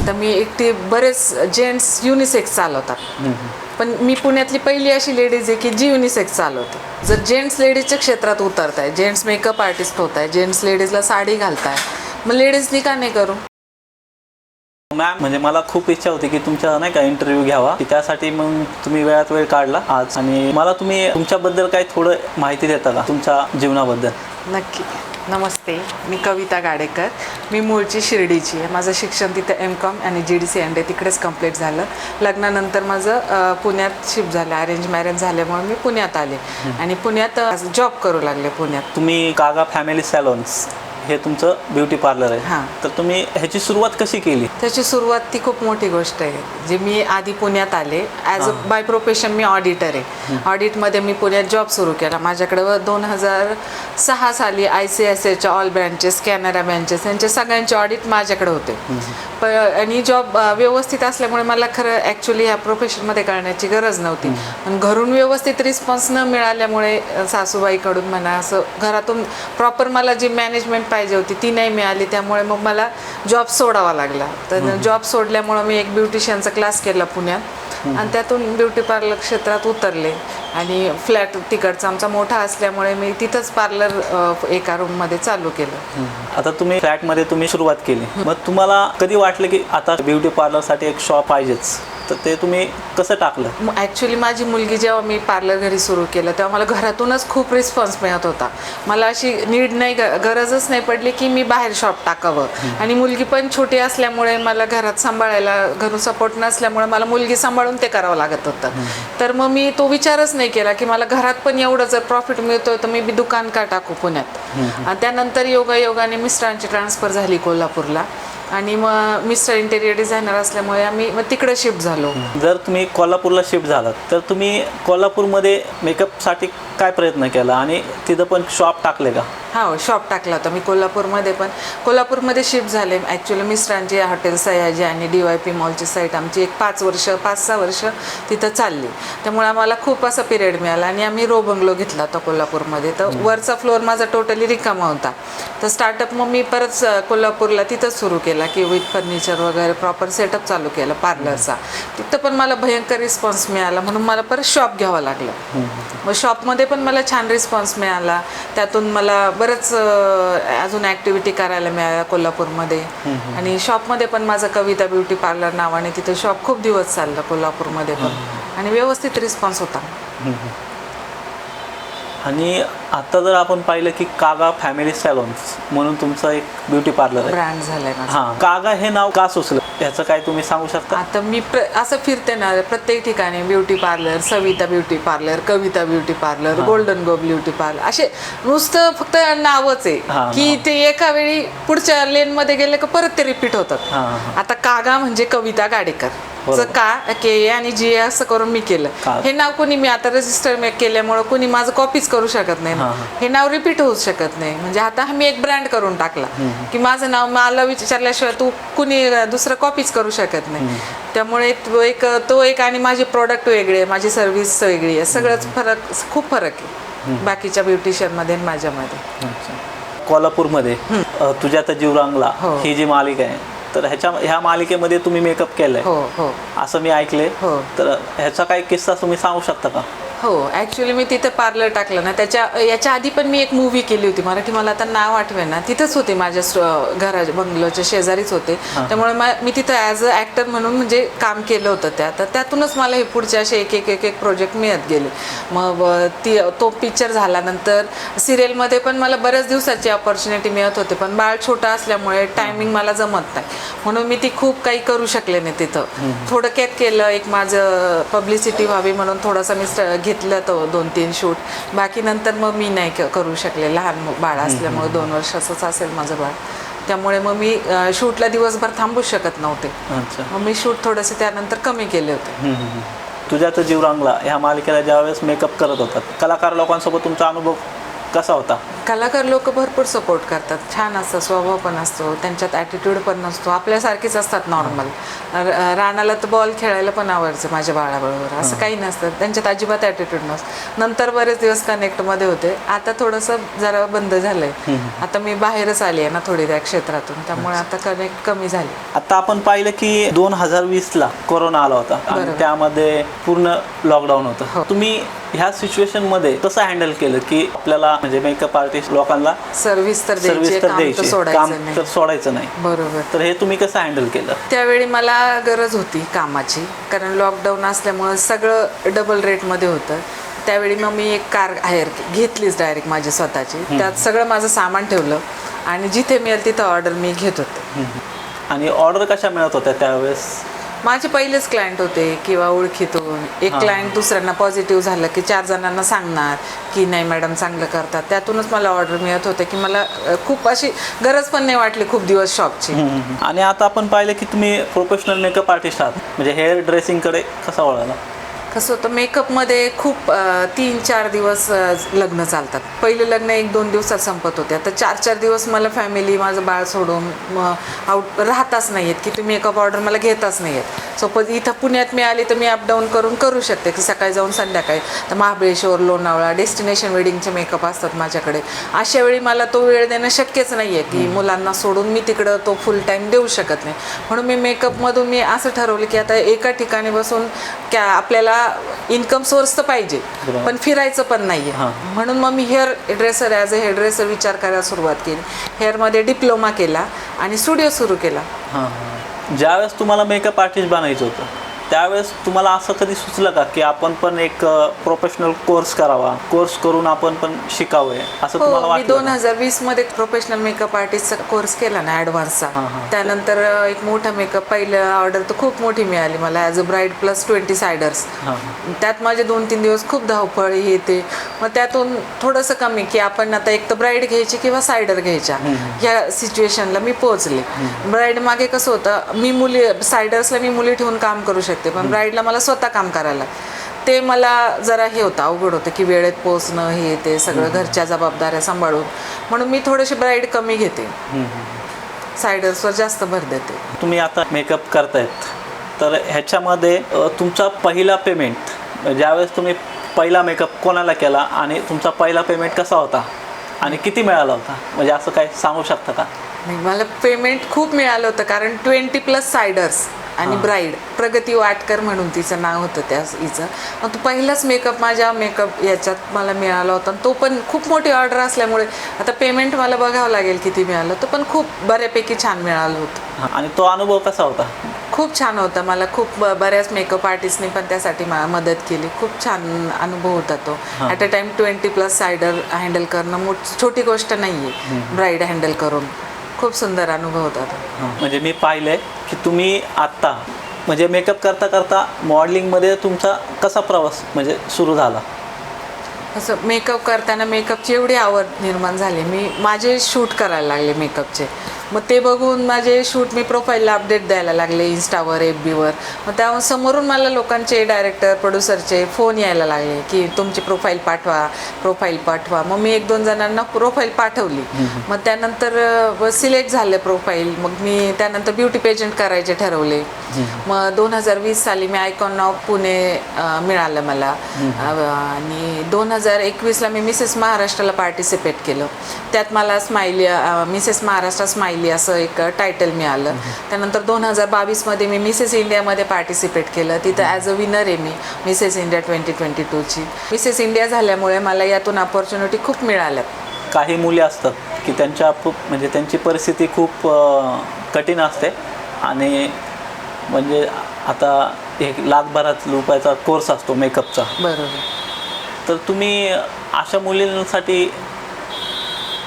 तर मी एकटी बरेच जेंट्स युनिसेक्स चालवतात, पण मी पुण्यातली पहिली अशी लेडीज आहे की जी युनिसेक्स चालवते. जर जेंट्स लेडीजच्या क्षेत्रात उतरताय, जेंट्स मेकअप आर्टिस्ट होत आहे, जेंट्स लेडीजला साडी घालताय, मग लेडीजनी का नाही करू. मॅम म्हणजे मला खूप इच्छा होती की तुमचा नाही का इंटरव्ह्यू घ्यावा, की त्यासाठी मग तुम्ही वेळात वेळ काढला आज. आणि मला तुम्ही तुमच्याबद्दल काही थोडं माहिती देता का तुमच्या जीवनाबद्दल? नक्की. नमस्ते, मी कविता गाडेकर. मी मूळची शिर्डीची आहे. माझं शिक्षण तिथं MCOM आणि GDCND तिकडेच कंप्लीट झालं. लग्नानंतर माझं पुण्यात शिफ्ट झालं. अरेंज मॅरेज झाल्यामुळे मी पुण्यात आले आणि पुण्यात जॉब करू लागले पुण्यात. तुम्ही कागा फॅमिली सॅलॉन्स हे तुमचं ब्युटी पार्लर आहे. हां. तर तुम्ही ह्याची सुरुवात कशी केली? त्याची सुरुवात ती खूप मोठी गोष्ट आहे. जे मी आधी पुण्यात आले as a by profession me auditor आहे. ऑडिटमध्ये मी पुण्यात जॉब सुरू केला. माझ्याकडं 2006 साली ICICIच्या ऑल ब्रँचेस, कॅनरा ब्रँचेस यांचे सगळ्यांचे ऑडिट माझ्याकडे होते. आणि जॉब व्यवस्थित असल्यामुळे मला खरं ॲक्च्युली ह्या प्रोफेशनमध्ये करण्याची गरज नव्हती. पण घरून व्यवस्थित रिस्पॉन्स न मिळाल्यामुळे सासूबाईकडून म्हणा असं घरातून प्रॉपर मला जी मॅनेजमेंट पाहिजे होती ती नाही मिळाली. त्यामुळे मग मला जॉब सोडावा लागला. तर जॉब सोडल्यामुळं मी एक ब्युटिशियनचा क्लास केला पुण्यात आणि त्यातून ब्युटी पार्लर क्षेत्रात उतरले. आणि फ्लॅट तिकडचा आमचा मोठा असल्यामुळे मी तिथंच पार्लर एका रूममध्ये चालू केलं. आता तुम्ही फ्लॅटमध्ये तुम्ही सुरुवात केली, मग तुम्हाला कधी वाटलं की आता ब्युटी पार्लरसाठी एक शॉप पाहिजेच, तर ते तुम्ही कसं टाकलं? ॲक्च्युली माझी मुलगी जेव्हा मी पार्लर घरी सुरू केलं तेव्हा मला घरातूनच खूप रिस्पॉन्स मिळत होता. मला अशी नीड नाही, गरजच नाही पडली की मी बाहेर शॉप टाकावं. आणि मुलगी पण छोटी असल्यामुळे मला घरात सांभाळायला घरून सपोर्ट नसल्यामुळे मला मुलगी सांभाळून ते करावं लागत होतं. तर मग मी तो विचारच नाही केला की मला घरात पण एवढं जर प्रॉफिट मिळतोय तर मी बी दुकान का टाकू पुण्यात. आणि त्यानंतर योगायोगाने मिस्टरांची ट्रान्सफर झाली कोल्हापूरला आणि मग मिस्टर इंटेरियर डिझायनर असल्यामुळे आम्ही मग तिकडे शिफ्ट झालो. जर तुम्ही कोल्हापूरला शिफ्ट झालात तर तुम्ही कोल्हापूरमध्ये मेकअपसाठी काय प्रयत्न केला आणि तिथं पण शॉप टाकले का? हो, शॉप टाकला होता मी कोल्हापूरमध्ये शिफ्ट झाले. ॲक्च्युली मिस्टरांची हॉटेल सयाजी आणि DYP मॉलची साईट आमची एक 5-6 वर्ष तिथं चालली. त्यामुळे आम्हाला खूप असा पिरियड मिळाला आणि आम्ही रो बंगलो घेतला होता कोल्हापूरमध्ये. तर वरचा फ्लोअर माझा टोटली रिकामा होता. तर स्टार्टअप मग मी परत कोल्हापूरला तिथंच सुरू केला की विथ फर्निचर वगैरे प्रॉपर सेटअप चालू केला पार्लरचा. तिथं पण मला भयंकर रिस्पॉन्स मिळाला म्हणून मला परत शॉप घ्यावं लागलं. मग शॉपमध्ये पण मला छान रिस्पॉन्स मिळाला. त्यातून मला बरंच अजून ॲक्टिव्हिटी करायला मिळाल्या कोल्हापूरमध्ये. आणि शॉपमध्ये पण माझं कविता ब्युटी पार्लर नावाने तिथं शॉप खूप दिवस चाललं कोल्हापूरमध्ये पण आणि व्यवस्थित रिस्पॉन्स होता. आणि आता जर आपण पाहिलं की कागा फॅमिली सॅलॉन्स म्हणून तुमचं एक ब्युटी पार्लर आहे, ब्रँड झालाय माझा. हां, कागा हे नाव का सुचलं ह्याचं काय तुम्ही सांगू शकता? आता मी असं फिरते ना प्रत्येक ठिकाणी beauty parlour, Savita beauty parlour, Kavita beauty parlour, golden go beauty parlour, असे नुसतं फक्त नावच आहे की ते एका वेळी पुढच्या लेनमध्ये गेले का परत ते रिपीट होतात. आता कागा म्हणजे कविता गाडेकर का के आणि जी असं करून मी केलं. हे नाव कोणी मी आता रजिस्टर केल्यामुळे कोणी माझं कॉपीच करू शकत नाही. हे नाव रिपीट होऊ शकत नाही. म्हणजे आता मी एक ब्रँड करून टाकला की माझं नाव मला विचारल्याशिवाय तू कुणी दुसरं कॉपीच करू शकत नाही. त्यामुळे तो एक आणि माझे प्रोडक्ट वेगळे, माझी सर्व्हिस वेगळी आहे. सगळंच खूप फरक आहे बाकीच्या ब्युटिशियनमध्ये आणि माझ्यामध्ये. कोल्हापूरमध्ये तुझ्या तर जीव रंगला ही जी मालिका आहे, तर ह्या मालिकेमध्ये तुम्ही मेकअप केलाय असं मी ऐकले. तर ह्याचा काही किस्सा तुम्ही सांगू शकता का? हो, ॲक्च्युली मी तिथे पार्लर टाकलं ना याच्या आधी पण मी एक मूवी केली होती मराठी, मला आता नाव आठवेना. ना तिथंच होते माझ्या बंगलोच्या शेजारीच होते. त्यामुळे मी तिथं ॲज अ ॲक्टर म्हणून म्हणजे काम केलं होतं. तर त्यातूनच मला हे पुढचे असे एक प्रोजेक्ट मिळत गेले. मग तो पिक्चर झाल्यानंतर सिरियलमध्ये पण मला बऱ्याच दिवसाची ऑपॉर्च्युनिटी मिळत होते, पण बाळ छोटा असल्यामुळे टायमिंग मला जमत नाही म्हणून मी ती खूप काही करू शकले नाही तिथं. थोडक्यात केलं, एक माझं पब्लिसिटी व्हावी म्हणून थोडासा मी घेतलं तो 2-3 शूट. बाकी नंतर मग मी नाही करू शकले, लहान बाळ असल्यामुळे 2 वर्षाचंच असेल माझं बाळ. त्यामुळे मग मी शूटला दिवसभर थांबू शकत नव्हते. मग मी शूट थोडेसे त्यानंतर कमी केले होते. तुझ्या तर जीव रंगला ह्या मालिकेला ज्यावेळेस मेकअप करत होतात, कलाकार लोकांसोबत तुमचा अनुभव कसा होता? कलाकार लोक भरपूर सपोर्ट करतात, छान असतं, स्वभाव पण असतो त्यांच्यात, ॲटिट्यूड पण नसतो, आपल्यासारखेच असतात नॉर्मल. रानाला तर बॉल खेळायला पण आवडायचं माझ्या बाळाबरोबर, असं काही नसतं त्यांच्यात, अजिबात ॲटिट्यूड नसतं. नंतर बरेच दिवस कनेक्टमध्ये होते, आता थोडंसं जरा बंद झालंय. आता मी बाहेरच आली आहे ना थोडी त्या क्षेत्रातून, त्यामुळे आता कनेक्ट कमी झाली. आता आपण पाहिलं की 2020ला कोरोना आला होता आणि बरोबर. त्यामध्ये पूर्ण लॉकडाऊन हो. होतं. तुम्ही ह्या सिच्युएशन मध्ये कसं हँडल केलं की आपल्याला म्हणजे मेकअप आर्टिस्ट लोकांना सर्व्हिस तर द्यायची, सर्व्हिस तर काम तर द्यायची, काम सोडायचं तर नाही. सोडायचं नाही. बरोबर. तर हे तुम्ही कसं हँडल केलं? त्यावेळी मला गरज होती कामाची, कारण लॉकडाऊन असल्यामुळं सगळं डबल रेटमध्ये होतं. त्यावेळी मग मी एक कार हायर घेतलीच डायरेक्ट माझी स्वतःची, त्यात सगळं माझं सामान ठेवलं आणि जिथे मिळेल तिथं ऑर्डर मी घेत होते. आणि ऑर्डर कशा मिळत होत्या त्यावेळेस? माझे पहिलेच क्लायंट होते किंवा ओळखीतून एक क्लायंट दुसऱ्यांना पॉझिटिव्ह झालं की 4 जणांना सांगणार की नाही मॅडम चांगलं करतात, त्यातूनच मला ऑर्डर मिळत होते की मला खूप अशी गरज पण नाही वाटली खूप दिवस शॉपची. आणि आता आपण पाहिलं की तुम्ही प्रोफेशनल मेकअप आर्टिस्ट आहात, म्हणजे हेअर ड्रेसिंगकडे कसा वळाला? कसं होतं मेकअपमध्ये खूप 3-4 दिवस लग्न चालतात. पहिले लग्न 1-2 दिवसात संपत होते, आता 4-4 दिवस मला फॅमिली माझं बाळ सोडून आउट राहताच नाही आहेत की तुम्ही मेकअप ऑर्डर मला घेताच नाही आहेत. सपोज इथं पुण्यात मी आली तर मी अपडाऊन करू शकते की सकाळी जाऊन संध्याकाळी. तर महाबळेश्वर, लोणावळा डेस्टिनेशन वेडिंगचे मेकअप असतात माझ्याकडे. अशा वेळी मला तो वेळ देणं शक्यच नाही आहे की मुलांना सोडून मी तिकडं तो फुल टाईम देऊ शकत नाही. म्हणून मी मेकअपमधून मी असं ठरवलं की आता एका ठिकाणी बसून आपल्याला इन्कम सोर्स तर पाहिजे पण फिरायचं पण नाही आहे. म्हणून मग मी hair dresser as a hair dresser विचार करायला सुरुवात केली. हेअरमध्ये डिप्लोमा केला आणि स्टुडिओ सुरू केला. ज्यावेळेस तुम्हाला मेकअप आर्टिस्ट बनायचं होतं त्यावेळेस तुम्हाला असं कधी सुचलं का की आपण पण एक प्रोफेशनल कोर्स करावा, कोर्स करून आपण पण शिकावे असं तुम्हाला हो, मी वाटलं? 2020 मध्ये प्रोफेशनल मेकअप आर्टिस्टचा कोर्स केला ना ॲडव्हान्सचा. त्यानंतर एक मोठा मेकअप, पहिलं ऑर्डर तर खूप मोठी मिळाली मला ॲज अ ब्राईड प्लस 20 सायडर्स. त्यात माझे 2-3 दिवस खूप धावपळ हे ते. मग त्यातून थोडंसं कमी की आपण आता एक तर ब्राईड घ्यायची किंवा सायडर घ्यायच्या, ह्या सिच्युएशनला मी पोहोचले. ब्राईड मागे कसं होतं, मी सायडर्सला मी मुली ठेवून काम करू शकते पण ब्राईडला मला स्वतः काम करायला, ते मला जरा हे होतं, अवघड होतं की वेळेत पोचणं हे ते सगळं घरच्या जबाबदाऱ्या सांभाळून. म्हणून मी थोडेसे ब्राईड कमी घेते, सायडर्सवर जास्त भर देते. तुम्ही आता मेकअप करतायत तर ह्याच्यामध्ये तुमचा पहिला पेमेंट, ज्यावेळेस तुम्ही पहिला मेकअप कोणाला केला आणि तुमचा पहिला पेमेंट कसा होता आणि किती मिळाला होता, म्हणजे असं काय सांगू शकता का? मला पेमेंट खूप मिळालं होतं कारण 20+ सायडर्स आणि ब्राईड, प्रगती वाटकर म्हणून तिचं नाव होतं त्या हिचं. मग तो पहिलाच मेकअप माझ्या मेकअप याच्यात मला मिळाला होता. तो पण खूप मोठी ऑर्डर असल्यामुळे आता पेमेंट मला बघावं लागेल किती मिळालं, तो पण खूप बऱ्यापैकी छान मिळालं होतं. आणि तो अनुभव कसा होता? खूप छान होता. मला खूप बऱ्याच मेकअप आर्टिस्टने पण त्यासाठी मदत केली. खूप छान अनुभव होता तो. At a time 20+ cider handle करणं छोटी गोष्ट नाही आहे. ब्राईड हँडल करून खूप सुंदर अनुभव होता तो. म्हणजे मी पाहिलंय की तुम्ही आत्ता म्हणजे मेकअप करता करता मॉडेलिंगमध्ये तुमचा कसा प्रवास म्हणजे सुरू झाला? असं मेकअप करताना मेकअपची एवढी आवड निर्माण झाली, मी माझे शूट करायला लागले मेकअपचे. मग ते बघून माझे शूट मी प्रोफाईलला अपडेट द्यायला लागले इंस्टावर, FBवर. मग त्या समोरून मला लोकांचे, डायरेक्टर, प्रोड्युसरचे फोन यायला लागले की तुमची प्रोफाईल पाठवा. मग मी 1-2 जणांना प्रोफाईल पाठवली. मग त्यानंतर सिलेक्ट झाले प्रोफाईल. मग मी त्यानंतर ब्युटी पेजंट करायचे ठरवले. मग 2020 साली मी आयकॉन ऑफ पुणे मिळालं मला. आणि 2021ला मी मिसेस महाराष्ट्राला पार्टिसिपेट केलं. त्यात मला मिसेस महाराष्ट्र स्माइली असं एक टायटल मिळालं. त्यानंतर 2022मध्ये मी मिसेस इंडियामध्ये पार्टिसिपेट केलं. तिथं ॲज अ विनर आहे मी मिसेस इंडिया 2022ची. मिसेस इंडिया झाल्यामुळे मला यातून अपॉर्च्युनिटी खूप मिळाल्या. काही मुली असतात की म्हणजे त्यांची परिस्थिती खूप कठीण असते आणि म्हणजे आता 1 लाखभरात रुपयाचा कोर्स असतो मेकअपचा. बरोबर. तर तुम्ही अशा मुलींसाठी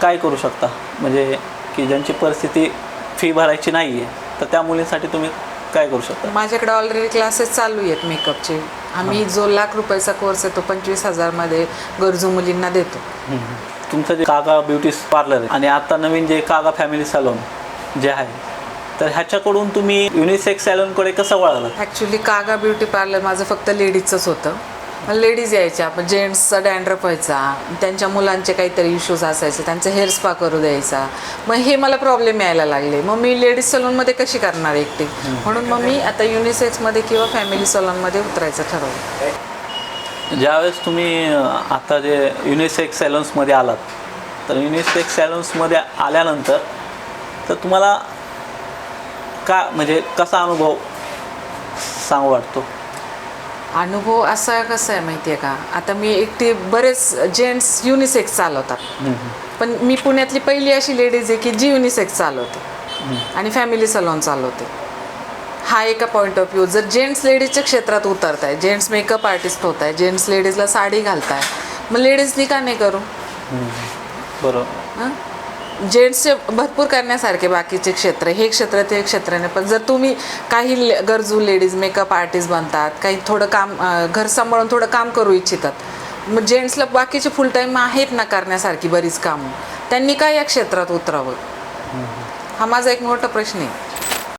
काय करू शकता, म्हणजे की ज्यांची परिस्थिती फी भरायची नाही आहे, तर त्या मुलींसाठी तुम्ही काय करू शकता? माझ्याकडे ऑलरेडी क्लासेस चालू आहेत मेकअपचे. आम्ही जो ₹1,00,000 कोर्स आहे तो 25,000मध्ये गरजू मुलींना देतो. तुमचं जे काका ब्युटी पार्लर आहे आणि आता नवीन जे काका फॅमिली सॅलून जे आहे, तर ह्याच्याकडून तुम्ही युनिसेक्स सॅलूनकडे कसं वळालात? ॲक्च्युली कागा ब्युटी पार्लर माझं फक्त लेडीजचंच होतं. लेडीज यायच्या पण जेंट्सचा डॅन्ड्रफ व्हायचा, त्यांच्या मुलांचे काहीतरी इश्यूज असायचे, त्यांचं हेअर स्पा करू द्यायचा. मग हे मला प्रॉब्लेम यायला लागले. मग मी लेडीज सलूनमध्ये कशी करणार एकटी, म्हणून मग मी आता युनिसेक्समध्ये किंवा फॅमिली सलूनमध्ये उतरायचं ठरवलं. ज्यावेळेस तुम्ही आता जे युनिसेक्स सॅलन्समध्ये आलात, तर युनिसेक्स सॅलन्समध्ये आल्यानंतर तर तुम्हाला म्हणजे कसा अनुभव सांगू वाटतो? अनुभव असा कसा आहे माहिती आहे का, आता मी एकटी, बरेच जेंट्स युनिसेक्स चालवतात, पण मी पुण्यातली पहिली अशी लेडीज आहे की जी युनिसेक्स चालवते आणि फॅमिली सलॉन चालवते. हा एका पॉईंट ऑफ व्ह्यू. जर जेंट्स लेडीजच्या क्षेत्रात उतरत आहे, जेंट्स मेकअप आर्टिस्ट होत आहे, जेंट्स लेडीजला साडी घालताय, मग लेडीजनी का नाही करू? बरोबर. जेंट्सचे भरपूर करण्यासारखे बाकीचे क्षेत्र, हे क्षेत्र ते क्षेत्र नाही. पण जर तुम्ही काही गरजू लेडीज मेकअप आर्टिस्ट बनतात, काही थोडं काम घर सांभाळून थोडं काम करू इच्छितात, मग जेंट्सला बाकीचे फुल टाईम आहेत ना करण्यासारखी बरीच कामं, त्यांनी काय या क्षेत्रात उतरावं? हा माझा एक मोठा प्रश्न आहे.